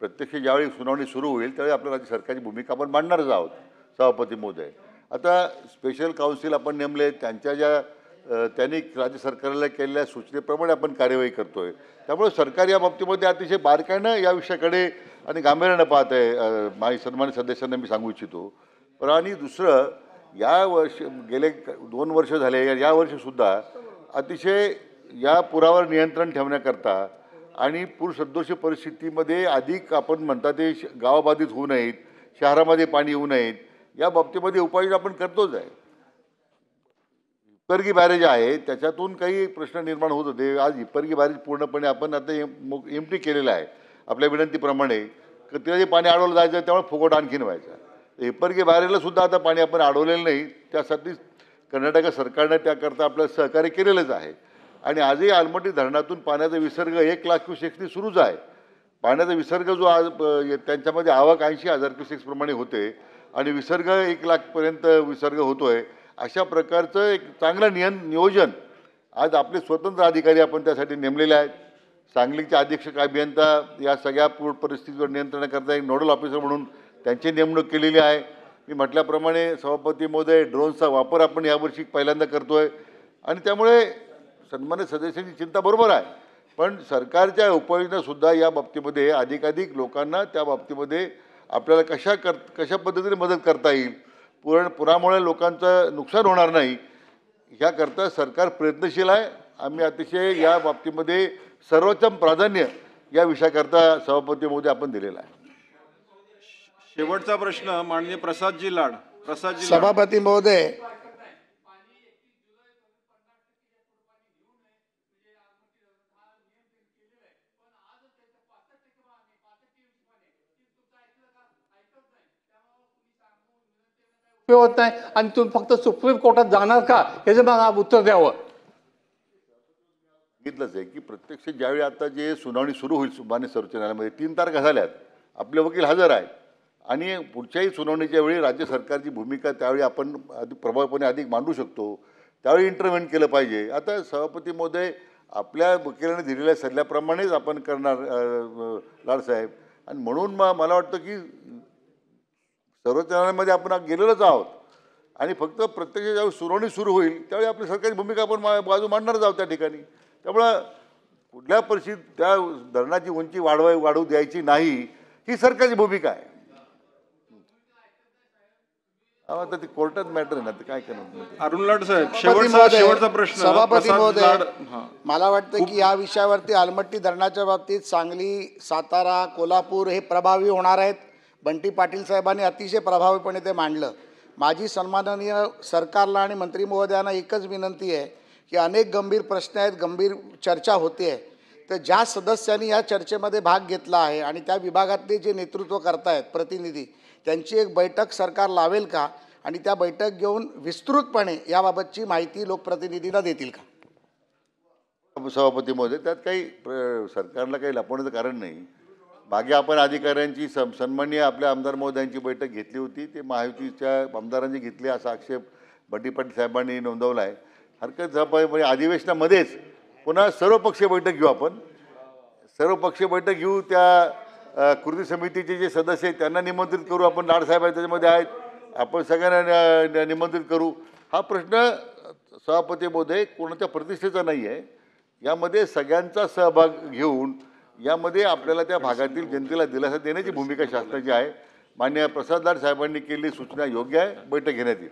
प्रत्यक्ष ज्यावेळी सुनावणी सुरू होईल त्यावेळी आपल्या राज्य सरकारची भूमिका आपण मांडणारच आहोत सभापती महोदय. आता स्पेशल काउन्सिल आपण नेमले, त्यांनी राज्य सरकारला केलेल्या सूचनेप्रमाणे आपण कार्यवाही करतोय. त्यामुळे सरकार या बाबतीमध्ये अतिशय बारकाईनं या विषयाकडे आणि गांभीर्यानं पाहत आहे. माझ्या सन्मानित सदस्यांना मी सांगू इच्छितो. पण आणि दुसरं, या गेले 2 वर्ष झाले, या वर्षीसुद्धा अतिशय या पुरावर नियंत्रण ठेवण्याकरता आणि पूरसदृश्य परिस्थितीमध्ये अधिक आपण म्हणता ते गावबाधित होऊ नयेत, शहरामध्ये पाणी येऊ नयेत, या बाबतीमध्ये उपाययोजना आपण करतोच आहे. हिप्परगी बॅरेज आहे त्याच्यातून काही प्रश्न निर्माण होत होते. आज हिप्परगी बॅरेज पूर्णपणे आपण आता एम्प्टी केलेलं आहे आपल्या विनंतीप्रमाणे. तिला जे पाणी अडवलं जायचं त्यामुळे फुगवटा आणखीन व्हायचा. हिप्परगी बॅरेजला सुद्धा आता पाणी आपण अडवलेलं नाही. त्यासाठी कर्नाटक सरकारनं त्याकरता आपलं सहकार्य केलेलंच आहे आणि आजही आलमट्टी धरणातून पाण्याचा विसर्ग 1,00,000 क्युसेक्सनी सुरूच आहे. पाण्याचा विसर्ग जो आज त्यांच्यामध्ये आवक 80,000 क्युसेक्सप्रमाणे होते आणि विसर्ग 1,00,000पर्यंत विसर्ग होतोय. अशा प्रकारचं एक चांगलं नियोजन आज आपले स्वतंत्र अधिकारी आपण त्यासाठी नेमलेले आहेत. सांगलीचे अधीक्षक अभियंता या सगळ्या पूर परिस्थितीवर नियंत्रण करता एक नोडल ऑफिसर म्हणून त्यांची नेमणूक केलेली आहे. मी म्हटल्याप्रमाणे सभापती महोदय, ड्रोनचा वापर आपण यावर्षी पहिल्यांदा करतोय आणि त्यामुळे सन्मान्य सदस्यांची चिंता बरोबर आहे. पण सरकारच्या उपाययोजनासुद्धा या बाबतीमध्ये अधिकाधिक लोकांना त्या बाबतीमध्ये आपल्याला कशा पद्धतीने मदत करता येईल, पुरामुळे लोकांचं नुकसान होणार नाही, ह्याकरता सरकार प्रयत्नशील आहे. आम्ही अतिशय या बाबतीमध्ये सर्वोत्तम प्राधान्य या विषयाकरता सभापती महोदय आपण दिलेला आहे. शेवटचा प्रश्न माननीय प्रसादजी लाड. सभापती महोदय, होत नाही आणि तुम्ही फक्त सुप्रीम कोर्टात जाणार का, याचं मला उत्तर द्यावं. सांगितलंच आहे की प्रत्यक्ष ज्यावेळी आता जे सुनावणी सुरू होईल मान्य सर्वोच्च न्यायालयामध्ये 3 तारखा झाल्यात, आपले वकील हजर आहेत आणि पुढच्याही सुनावणीच्या वेळी राज्य सरकारची भूमिका त्यावेळी आपण अधिक प्रभावीपणे अधिक मांडू शकतो, त्यावेळी इंटरव्हेंट केलं पाहिजे. आता सभापती महोदय आपल्या वकिलांनी दिलेल्या सल्ल्याप्रमाणेच आपण करणार लाडसाहेब. आणि म्हणून मला वाटतं की सर्वोच्च न्यायालयामध्ये आपण गेलेलोच आहोत आणि फक्त प्रत्यक्ष ज्यावेळी सुनावणी सुरू होईल त्यावेळी आपली सरकारची भूमिका आपण बाजू मांडणारच आहोत त्या ठिकाणी. त्यामुळं कुठल्या परिस्थितीत त्या धरणाची उंची वाढू द्यायची नाही, ही सरकारची भूमिका आहे. आता ती कोर्टात मॅटर आहे ना, ते काय करणार. अरुण लाड साहेब, शेवटचा प्रश्न. सभापती महोदय, हां. मला वाटतं की या विषयावरती आलमट्टी धरणाच्या बाबतीत सांगली, सातारा, कोल्हापूर हे प्रभावी होणार आहेत. बंटी पाटील साहेबांनी अतिशय प्रभावीपणे ते मांडलं. माझी सन्माननीय सरकारला आणि मंत्री महोदयांना एकच विनंती आहे की अनेक गंभीर प्रश्न आहेत, गंभीर चर्चा होते आहे, तर ज्या सदस्यांनी या चर्चेमध्ये भाग घेतला आहे आणि त्या विभागातले जे नेतृत्व करतायत प्रतिनिधी, त्यांची एक बैठक सरकार लावेल का आणि त्या बैठक घेऊन विस्तृतपणे याबाबतची माहिती लोकप्रतिनिधींना देतील का. सभापती महोदय, त्यात काही सरकारला काही लपवण्याचं कारण नाही. मागे आपण अधिकाऱ्यांची सन्माननीय आपल्या आमदार महोदयांची बैठक घेतली होती, ते महायुतीच्या आमदारांनी घेतली असा आक्षेप बंटी पाटील साहेबांनी नोंदवला आहे. हरकत म्हणजे अधिवेशनामध्येच पुन्हा सर्वपक्षीय बैठक घेऊ, आपण सर्वपक्षीय बैठक घेऊ. त्या कृती समितीचे जे सदस्य आहेत त्यांना निमंत्रित करू, आपण लाडसाहेब त्याच्यामध्ये आहेत, आपण सगळ्यांना निमंत्रित करू. हा प्रश्न सभापती महोदय कोणाच्या प्रतिष्ठेचा नाही आहे, यामध्ये सगळ्यांचा सहभाग घेऊन यामध्ये आपल्याला त्या भागातील जनतेला दिलासा देण्याची भूमिका शासनाची आहे. माननीय प्रसाद लाड साहेबांनी केलेली सूचना योग्य आहे, बैठक घेण्यात येईल.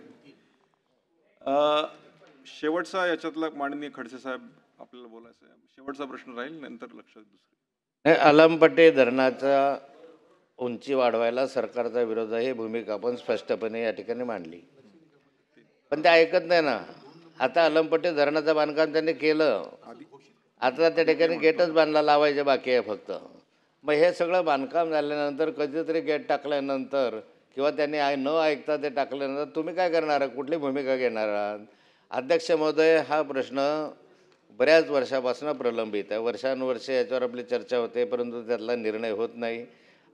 शेवटचा याच्यातला माननीय खडसे साहेब आपल्याला बोलायचं आहे. शेवटचा प्रश्न राहील, नंतर लक्षात दुसरे. अलमपट्टी धरणाचा उंची वाढवायला सरकारचा विरोध आहे, ही भूमिका आपण स्पष्टपणे या ठिकाणी मांडली. पण ते ऐकत नाही ना. आता अलमपट्टी धरणाचं बांधकाम त्यांनी केलं, आता त्या ठिकाणी गेटच बांधला लावायचे बाकी आहे फक्त. मग हे सगळं बांधकाम झाल्यानंतर कधीतरी गेट टाकल्यानंतर किंवा त्यांनी न ऐकता ते टाकल्यानंतर तुम्ही काय करणार आहात, कुठली भूमिका घेणार आहात. अध्यक्ष महोदय, हा प्रश्न बऱ्याच वर्षापासून प्रलंबित आहे. वर्षानुवर्ष याच्यावर आपली चर्चा होते, परंतु त्यातला निर्णय होत नाही.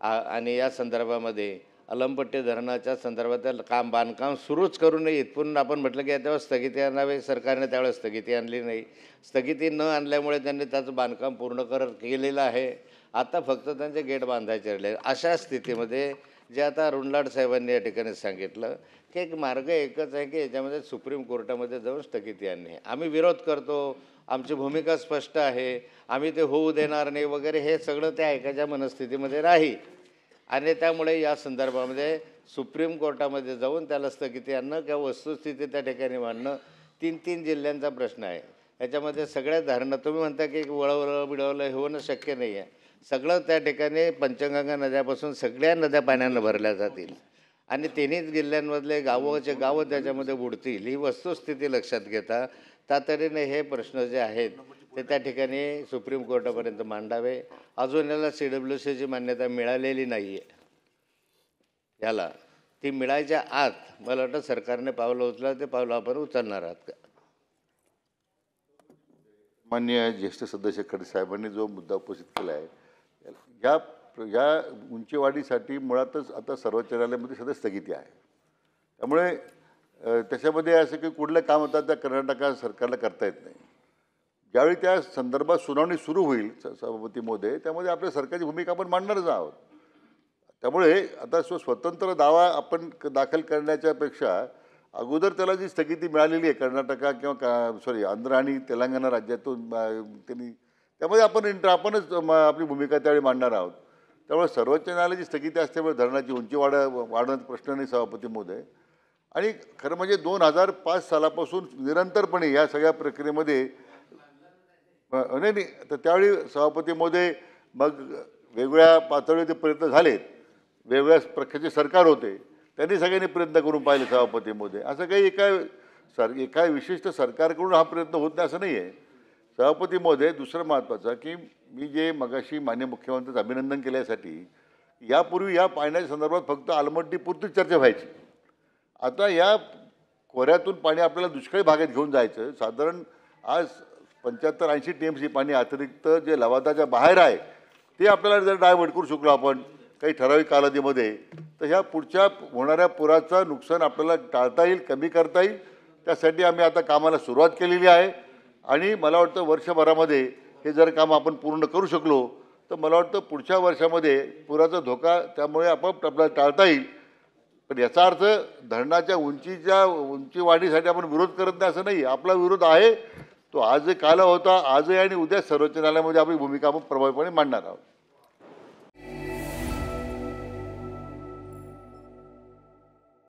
आणि या संदर्भामध्ये अलमपट्टी धरणाच्या संदर्भात बांधकाम सुरूच करू नये इथून आपण म्हटलं की त्यावेळेस स्थगिती आणावी, सरकारने त्यावेळेस स्थगिती आणली नाही. स्थगिती न आणल्यामुळे त्यांनी त्याचं बांधकाम पूर्ण केलेलं आहे. आता फक्त त्यांचे गेट बांधायचे राहिले. अशा स्थितीमध्ये जे आता अरुण लाड साहेबांनी या ठिकाणी सांगितलं की एक मार्ग एकच आहे की याच्यामध्ये सुप्रीम कोर्टामध्ये जाऊन स्थगिती आणणे. आम्ही विरोध करतो, आमची भूमिका स्पष्ट आहे, आम्ही ते होऊ देणार नाही वगैरे, हे सगळं त्या ऐकायच्या मनस्थितीमध्ये राही. आणि त्यामुळे या संदर्भामध्ये सुप्रीम कोर्टामध्ये जाऊन त्याला स्थगिती आणणं किंवा वस्तुस्थिती त्या ठिकाणी मांडणं 3 जिल्ह्यांचा प्रश्न आहे. याच्यामध्ये सगळ्या धरणं तुम्ही म्हणता की वळवलं बिडवलं हे होणं शक्य नाही आहे. सगळं त्या ठिकाणी पंचगंगा नद्यापासून सगळ्या नद्या पाण्यानं भरल्या जातील आणि 3 जिल्ह्यांमधले गावं त्याच्यामध्ये बुडतील. ही वस्तुस्थिती लक्षात घेता तातडीने हे प्रश्न जे आहेत ते त्या ठिकाणी सुप्रीम कोर्टापर्यंत मांडावे. अजून याला CWCची मान्यता मिळालेली नाही आहे. याला ती मिळायच्या आत मला वाटतं सरकारने पावलं उचललं, ते पावलं आपण उचलणार आहात का. माननीय ज्येष्ठ सदस्य खडसे साहेबांनी जो मुद्दा उपस्थित केला आहे या उंचीवाढीसाठी मुळातच आता सर्वोच्च न्यायालयामध्ये सध्या स्थगिती आहे. त्यामुळे त्याच्यामध्ये असं की कुठलं काम होतं त्या कर्नाटक सरकारला करता येत नाही. ज्यावेळी त्या संदर्भात सुनावणी सुरू होईल सभापती महोदय, त्यामध्ये आपल्या सरकारची भूमिका आपण मांडणारच आहोत. त्यामुळे आता स्वतंत्र दावा आपण दाखल करण्याच्या पेक्षा अगोदर त्याला जी स्थगिती मिळालेली आहे कर्नाटका किंवा आंध्र आणि तेलंगणा राज्यातून त्यांनी, त्यामध्ये आपणच आपली भूमिका त्यावेळी मांडणार आहोत. त्यामुळे सर्वोच्च न्यायालयाची स्थगिती असल्यामुळे धरणाची उंची वाढवण्याचा प्रश्न नाही सभापती महोदय. आणि खरं म्हणजे 2005 सालापासून निरंतरपणे या सगळ्या प्रक्रियेमध्ये नाही तर त्यावेळी सभापती महोदय मग वेगवेगळ्या पातळीवर ते प्रयत्न झालेत, वेगवेगळ्या प्रकारचे सरकार होते, त्यांनी सगळ्यांनी प्रयत्न करून पाहिले सभापती महोदय. असं काही एका विशिष्ट सरकारकडून हा प्रयत्न होत नाही असं नाही आहे सभापती महोदय. दुसरं महत्त्वाचं की मी जे मगाशी माननीय मुख्यमंत्र्यांचं अभिनंदन केल्यासाठी यापूर्वी या पाण्याच्या संदर्भात फक्त आलमट्टीपुरतीच चर्चा व्हायची. आता या खोऱ्यातून पाणी आपल्याला दुष्काळी भागात घेऊन जायचं. साधारण आज 75-80 TMC पाणी अतिरिक्त जे लवादाच्या बाहेर आहे ते आपल्याला जर डायव्हर्ट करू शकलो आपण काही ठराविक कालावधीमध्ये, तर ह्या पुढच्या होणाऱ्या पुराचं नुकसान आपल्याला टाळता येईल, कमी करता येईल. त्यासाठी आम्ही आता कामाला सुरुवात केलेली आहे आणि मला वाटतं वर्षभरामध्ये हे जर काम आपण पूर्ण करू शकलो तर मला वाटतं पुढच्या वर्षामध्ये पुराचा धोका त्यामुळे आपोआप आपल्याला टाळता येईल. पण याचा अर्थ धरणाच्या उंची वाढीसाठी आपण विरोध करत नाही असं नाही. आपला विरोध आहे तो आज काल होता, आजही आणि उद्या सर्वोच्च न्यायालयामध्ये आपली भूमिका आपण प्रभावीपणे मांडणार आहोत.